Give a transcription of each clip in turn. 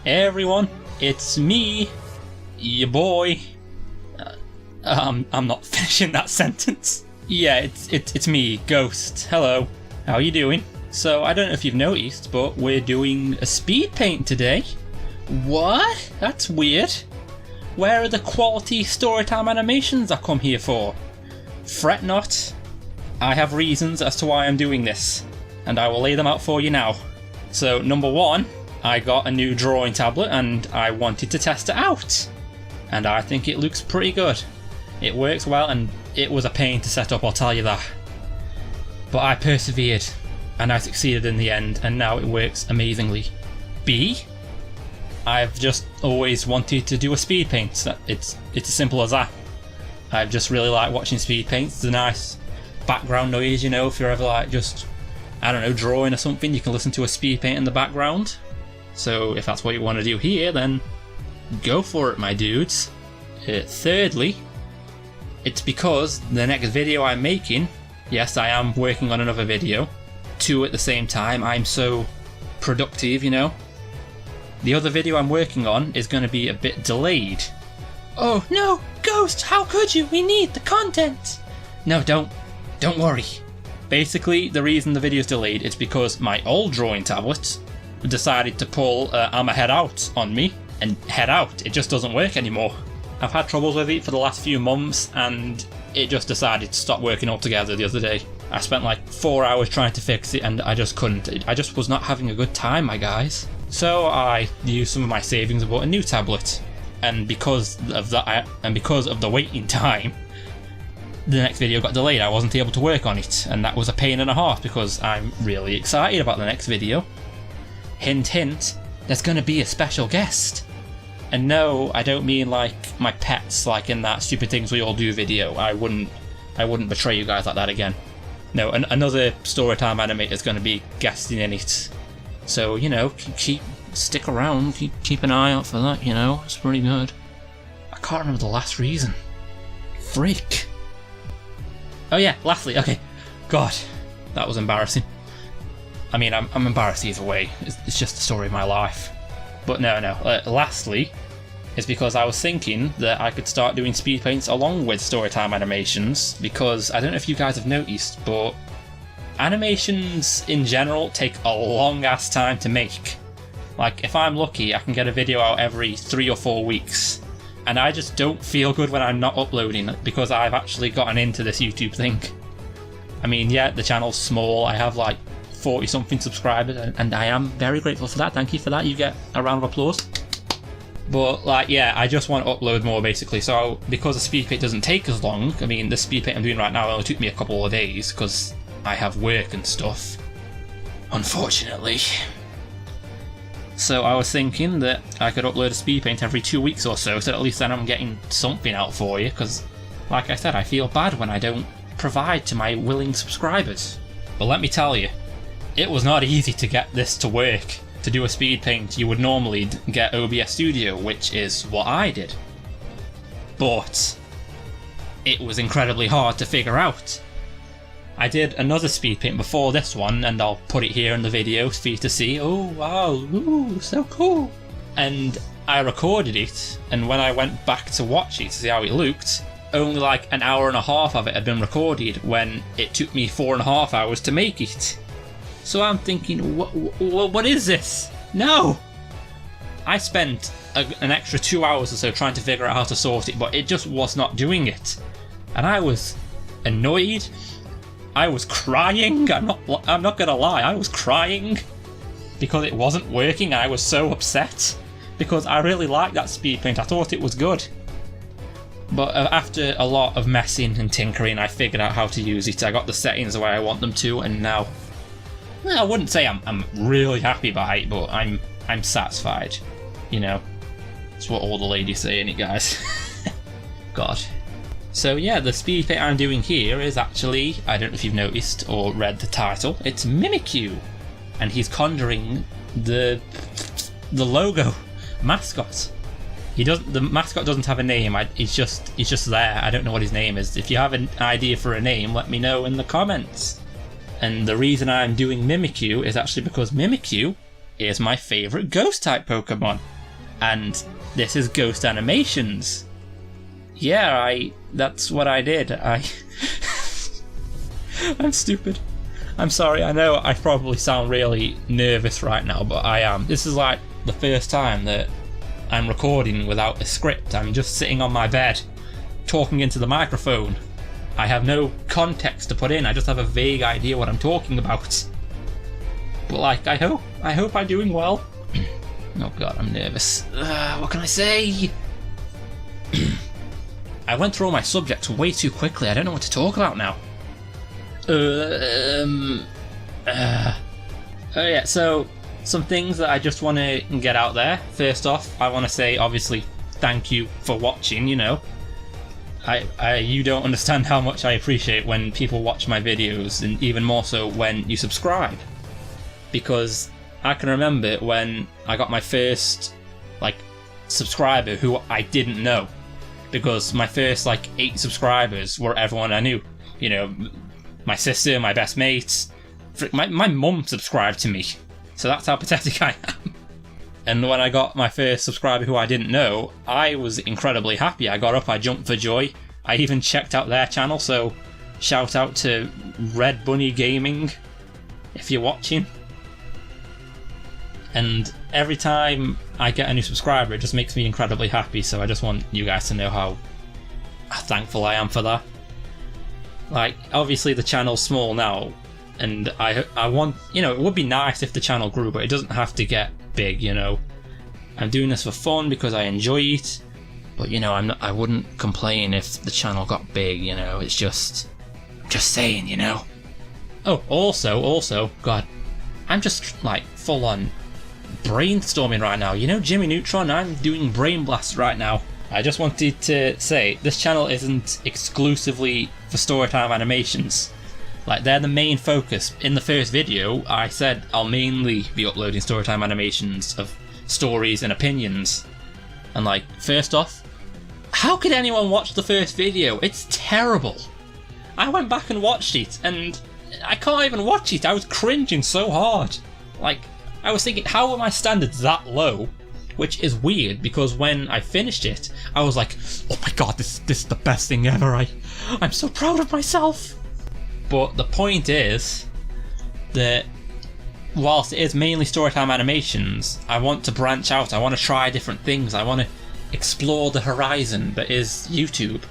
Hey everyone, it's me, your boy. I'm not finishing that sentence. Yeah, it's me, Ghost. Hello, how are you doing? So I don't know if you've noticed, but we're doing a speed paint today. What? That's weird. Where are the quality storytime animations I come here for? Fret not. I have reasons as to why I'm doing this, and I will lay them out for you now. So number one, I got a new drawing tablet and I wanted to test it out. And I think it looks pretty good. It works well and it was a pain to set up, I'll tell you that. But I persevered and I succeeded in the end, and now it works amazingly. B, I've just always wanted to do a speed paint. It's as simple as that. I've just really liked watching speed paints. It's a nice background noise, you know, if you're ever like just, I don't know, drawing or something, you can listen to a speed paint in the background. So if that's what you want to do here, then go for it, my dudes. Thirdly, it's because the next video I'm making, yes, I am working on another video, 2 at the same time. I'm so productive, you know. The other video I'm working on is going to be a bit delayed. Oh no, Ghost, how could you? We need the content. No, don't worry. Basically, the reason the video's delayed is because my old drawing tablet decided to pull I'ma head out on me, and head out, it just doesn't work anymore. I've had troubles with it for the last few months and it just decided to stop working altogether the other day. I spent like 4 hours trying to fix it and I just couldn't. I just was not having a good time, my guys. So I used some of my savings and bought a new tablet, and because of that, and because of the waiting time, the next video got delayed. I wasn't able to work on it, and that was a pain and a half because I'm really excited about the next video. Hint hint, there's going to be a special guest. And no, I don't mean like my pets, like in that Stupid Things We All Do video. I wouldn't betray you guys like that again. No, another Storytime animator is going to be guesting in it. So, you know, stick around, keep an eye out for that, you know, it's pretty good. I can't remember the last reason. Freak. Oh yeah, lastly, okay. God, that was embarrassing. I mean, I'm embarrassed either way. It's just the story of my life. But no. Lastly, is because I was thinking that I could start doing speed paints along with storytime animations, because I don't know if you guys have noticed, but animations in general take a long ass time to make. Like, if I'm lucky, I can get a video out every 3 or 4 weeks. And I just don't feel good when I'm not uploading, because I've actually gotten into this YouTube thing. I mean, yeah, the channel's small, I have like 40 something subscribers, and I am very grateful for that. Thank you for that. You get a round of applause. But like, yeah, I just want to upload more basically. So because the speed paint doesn't take as long, I mean, the speed paint I'm doing right now only took me a couple of days because I have work and stuff, unfortunately. So I was thinking that I could upload a speed paint every 2 weeks or so at least then I'm getting something out for you, because like I said, I feel bad when I don't provide to my willing subscribers. But let me tell you, it was not easy to get this to work. To do a speed paint, you would normally get OBS Studio, which is what I did. But it was incredibly hard to figure out. I did another speed paint before this one, and I'll put it here in the video for you to see. Oh wow, ooh, so cool. And I recorded it, and when I went back to watch it to see how it looked, only like an hour and a half of it had been recorded when it took me 4.5 hours to make it. So I'm thinking, what is this? No! I spent an extra 2 hours or so trying to figure out how to sort it, but it just was not doing it. And I was annoyed. I was crying. I'm not gonna lie, I was crying because it wasn't working. I was so upset because I really liked that speed paint. I thought it was good. But after a lot of messing and tinkering, I figured out how to use it. I got the settings the way I want them to, and now, well, I wouldn't say I'm really happy by it, but I'm satisfied. You know, that's what all the ladies say, innit, guys? God. So yeah, the speed paint I'm doing here is actually, I don't know if you've noticed or read the title, it's Mimikyu, and he's conjuring the logo mascot. The mascot doesn't have a name. He's just there. I don't know what his name is. If you have an idea for a name, let me know in the comments. And the reason I'm doing Mimikyu is actually because Mimikyu is my favourite ghost type Pokemon. And this is Ghost Animations. Yeah, that's what I did. I'm stupid. I'm sorry, I know I probably sound really nervous right now, but I am. This is like the first time that I'm recording without a script. I'm just sitting on my bed, talking into the microphone. I have no context to put in, I just have a vague idea what I'm talking about. But like, I hope I'm doing well. Oh god, I'm nervous. What can I say? I went through all my subjects way too quickly, I don't know what to talk about now. Oh yeah, so some things that I just want to get out there. First off, I want to say, obviously, thank you for watching, you know. You don't understand how much I appreciate when people watch my videos, and even more so when you subscribe. Because I can remember when I got my first, like, subscriber who I didn't know. Because my first, like, 8 subscribers were everyone I knew. You know, my sister, my best mates. My mum subscribed to me. So that's how pathetic I am. And when I got my first subscriber who I didn't know, I was incredibly happy. I got up, I jumped for joy. I even checked out their channel, so shout out to Red Bunny Gaming if you're watching. And every time I get a new subscriber, it just makes me incredibly happy, so I just want you guys to know how thankful I am for that. Like, obviously the channel's small now, and I want, you know, it would be nice if the channel grew, but it doesn't have to get big, you know. I'm doing this for fun because I enjoy it, but you know, I wouldn't complain if the channel got big, you know. It's just saying, you know. Oh, also, God, I'm just like full on brainstorming right now. You know, Jimmy Neutron, I'm doing Brain Blast right now. I just wanted to say, this channel isn't exclusively for Storytime animations. Like, they're the main focus. In the first video, I said I'll mainly be uploading Storytime animations of stories and opinions. And like, first off, how could anyone watch the first video? It's terrible. I went back and watched it, and I can't even watch it. I was cringing so hard. Like, I was thinking, how are my standards that low? Which is weird, because when I finished it, I was like, oh my god, this is the best thing ever. I'm so proud of myself. But the point is that whilst it is mainly Storytime animations, I want to branch out. I want to try different things. I want to explore the horizon that is YouTube.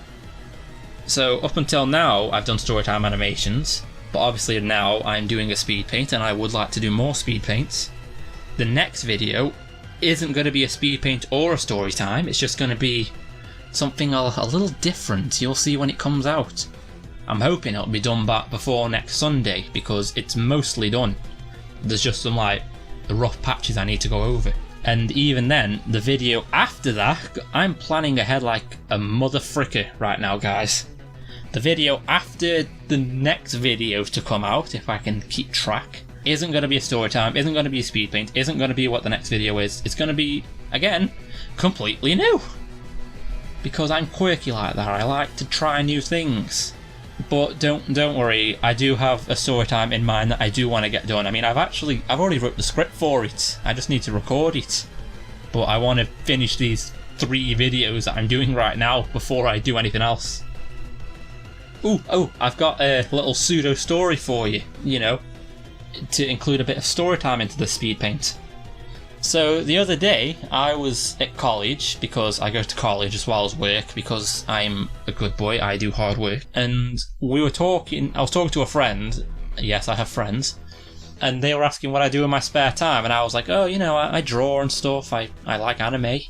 So up until now, I've done Storytime animations, but obviously now I'm doing a speed paint, and I would like to do more speed paints. The next video isn't going to be a speed paint or a story time. It's just going to be something a little different. You'll see when it comes out. I'm hoping it'll be done back before next Sunday, because it's mostly done. There's just some like the rough patches I need to go over. And even then, the video after that, I'm planning ahead like a mother fricker right now, guys. The video after the next videos to come out, if I can keep track, isn't going to be a story time, isn't going to be a speed paint, isn't going to be what the next video is. It's going to be, again, completely new. Because I'm quirky like that. I like to try new things. But don't worry, I do have a story time in mind that I do want to get done. I mean, I've already wrote the script for it. I just need to record it. But I want to finish these 3 videos that I'm doing right now before I do anything else. Oh, I've got a little pseudo story for you, you know, to include a bit of story time into the speed paint. So the other day I was at college, because I go to college as well as work, because I'm a good boy, I do hard work, and I was talking to a friend. Yes, I have friends, and they were asking what I do in my spare time, and I was like, oh, you know, I draw and stuff, I like anime.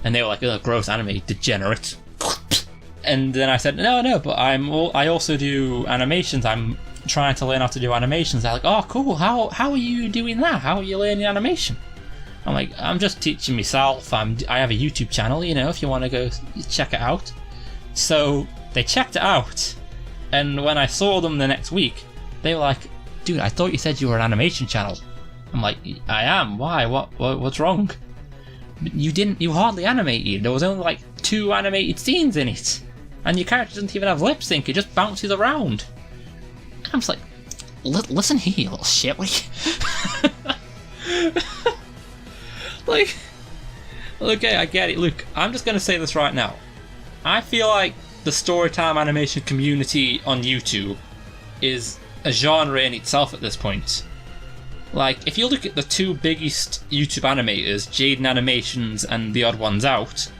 And they were like, oh, gross, anime, degenerate. And then I said, no, but I also do animations. I'm trying to learn how to do animations. They're like, oh, cool, how are you doing that? How are you learning animation? I'm like, I'm just teaching myself. I have a YouTube channel, you know, if you want to go check it out. So they checked it out, and when I saw them the next week, they were like, dude, I thought you said you were an animation channel. I'm like, I am. Why? What's wrong? You hardly animated. There was only like 2 animated scenes in it, and your character doesn't even have lip sync. It just bounces around. And I'm just like, listen here, you little shit. Like, okay, I get it. Look, I'm just gonna say this right now. I feel like the storytime animation community on YouTube is a genre in itself at this point. Like, if you look at the two biggest YouTube animators, Jaden Animations and The Odd Ones Out,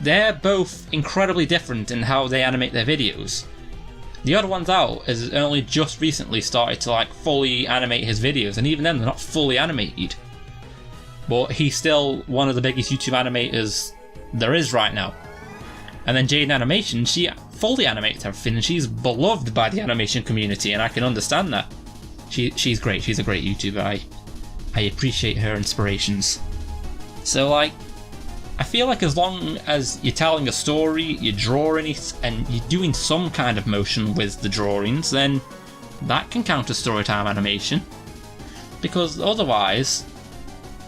they're both incredibly different in how they animate their videos. The Odd Ones Out has only just recently started to like fully animate his videos, and even then they're not fully animated. But he's still one of the biggest YouTube animators there is right now. And then Jaden Animation, she fully animates everything, and she's beloved by the animation community, and I can understand that. She's great. She's a great YouTuber. I appreciate her inspirations. So like, I feel like as long as you're telling a story, you're drawing it, and you're doing some kind of motion with the drawings, then that can count as storytime animation. Because otherwise,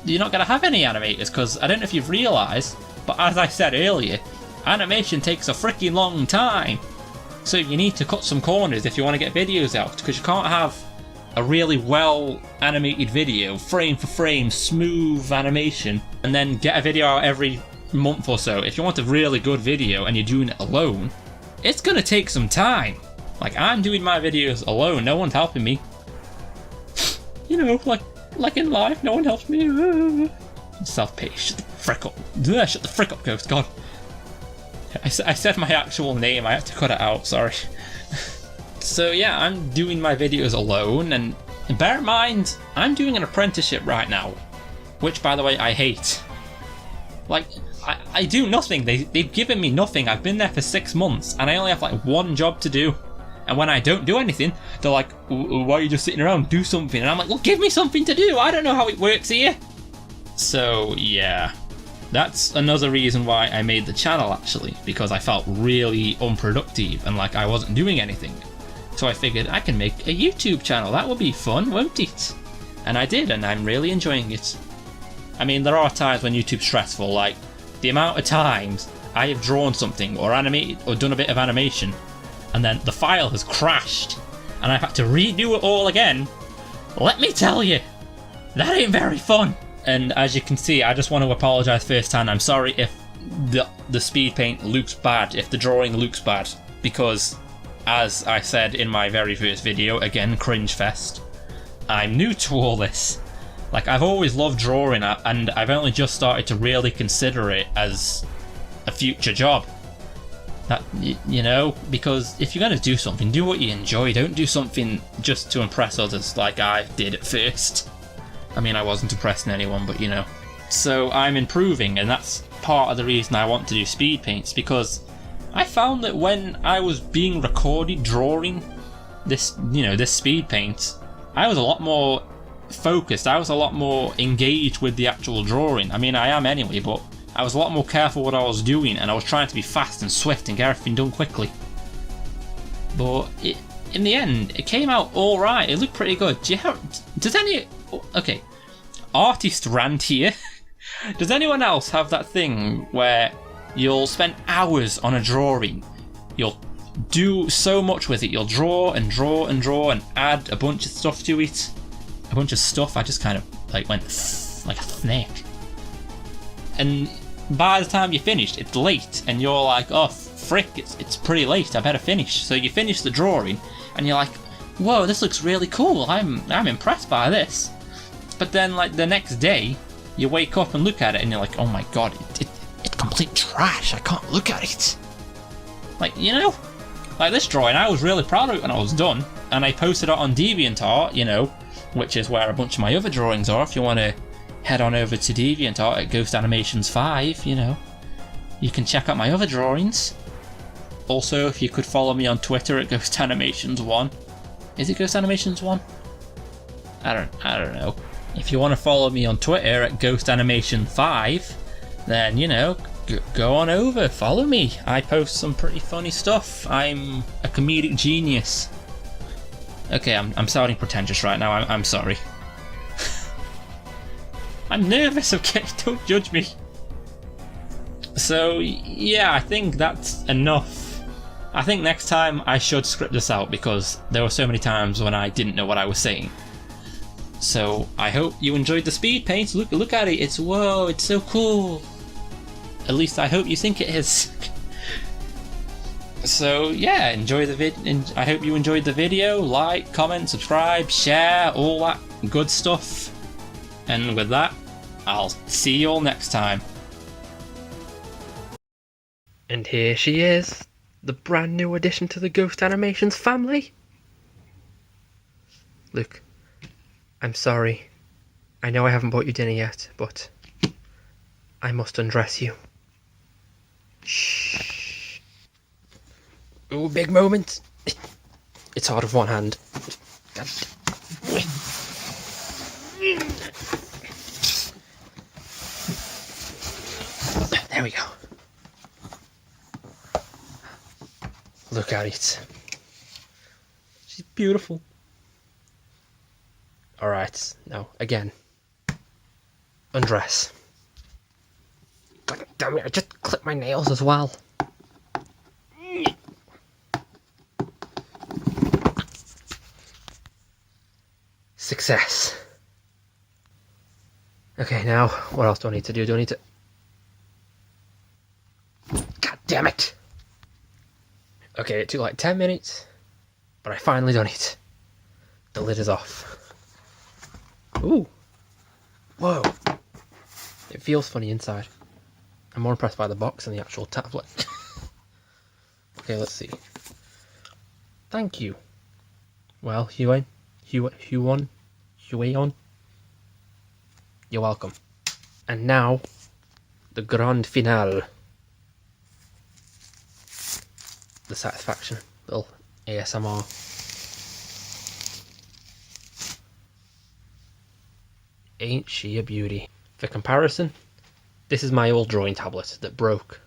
you're not going to have any animators, because I don't know if you've realised, but as I said earlier, animation takes a freaking long time. So you need to cut some corners if you want to get videos out, because you can't have a really well animated video, frame for frame, smooth animation, and then get a video out every month or so. If you want a really good video and you're doing it alone, it's gonna take some time. Like, I'm doing my videos alone, no one's helping me. You know, like in life, no one helps me. Self-pity, shut the frick up. Shut the frick up, Ghost, God. I said my actual name, I had to cut it out, sorry. So yeah, I'm doing my videos alone, and bear in mind, I'm doing an apprenticeship right now, which, by the way, I hate. Like, I do nothing. They've given me nothing. I've been there for 6 months, and I only have like one job to do. And when I don't do anything, they're like, why are you just sitting around? Do something. And I'm like, well, give me something to do. I don't know how it works here. So yeah, that's another reason why I made the channel, actually, because I felt really unproductive and like I wasn't doing anything. So I figured I can make a YouTube channel. That would be fun, won't it? And I did, and I'm really enjoying it. I mean, there are times when YouTube's stressful, like the amount of times I have drawn something or animated or done a bit of animation, and then the file has crashed, and I've had to redo it all again. Let me tell you, that ain't very fun. And as you can see, I just want to apologise first time. I'm sorry if the speed paint looks bad, if the drawing looks bad, because as I said in my very first video, again, cringe fest, I'm new to all this. Like, I've always loved drawing, and I've only just started to really consider it as a future job. That, you know, because if you're going to do something, do what you enjoy. Don't do something just to impress others like I did at first. I mean, I wasn't impressing anyone, but you know. So I'm improving, and that's part of the reason I want to do speed paints, because I found that when I was being recorded drawing this, you know, this speed paint, I was a lot more focused. I was a lot more engaged with the actual drawing. I mean, I am anyway, but I was a lot more careful what I was doing, and I was trying to be fast and swift and get everything done quickly. But in the end, it came out all right. It looked pretty good. Okay, artist rant here. Does anyone else have that thing where you'll spend hours on a drawing, you'll do so much with it, you'll draw and draw and draw and add a bunch of stuff to it? A bunch of stuff, I just kind of like went like a snake. And by the time you finished, it's late, and you're like, oh frick, it's pretty late, I better finish. So you finish the drawing, and you're like, whoa, this looks really cool, I'm impressed by this. But then like the next day, you wake up and look at it, and you're like, oh my god, it's complete trash, I can't look at it. Like, you know, like this drawing, I was really proud of it when I was done, and I posted it on DeviantArt, you know, which is where a bunch of my other drawings are. If you want to head on over to DeviantArt at Ghost Animations 5, you know, you can check out my other drawings. Also, if you could follow me on Twitter at Ghost Animations 1. Is it Ghost Animations 1? I don't know. If you want to follow me on Twitter at Ghost Animation 5, then, you know, go on over, follow me. I post some pretty funny stuff. I'm a comedic genius. Okay, I'm sounding pretentious right now. I'm sorry. I'm nervous. Okay, don't judge me. So yeah, I think that's enough. I think next time I should script this out, because there were so many times when I didn't know what I was saying. So I hope you enjoyed the speed paint. Look at it. It's whoa. It's so cool. At least I hope you think it is. So yeah, enjoy the I hope you enjoyed the video. Like, comment, subscribe, share, all that good stuff. And with that, I'll see you all next time. And here she is, the brand new addition to the Ghost Animations family. Look, I'm sorry. I know I haven't bought you dinner yet, but I must undress you. Shh. Ooh, big moment. It's hard with one hand. There we go. Look at it. She's beautiful. Alright, now, again. Undress. God damn it, I just clipped my nails as well. Success. Okay, now, what else do I need to do? Do I need to... God damn it! Okay, it took like 10 minutes, but I finally done it. The lid is off. Ooh. Whoa. It feels funny inside. I'm more impressed by the box than the actual tablet. Okay, let's see. Thank you. Well, Huon. You're welcome. And now, the grand finale. The satisfaction. Little ASMR. Ain't she a beauty? For comparison, this is my old drawing tablet that broke.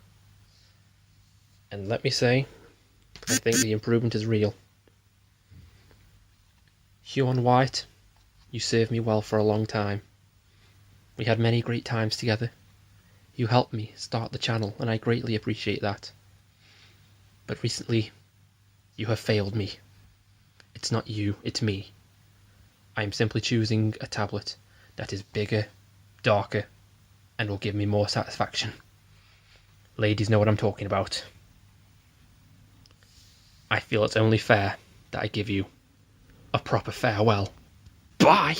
And let me say, I think the improvement is real. Huon White, you served me well for a long time. We had many great times together. You helped me start the channel, and I greatly appreciate that. But recently, you have failed me. It's not you, it's me. I am simply choosing a tablet that is bigger, darker, and will give me more satisfaction. Ladies know what I'm talking about. I feel it's only fair that I give you a proper farewell. Bye!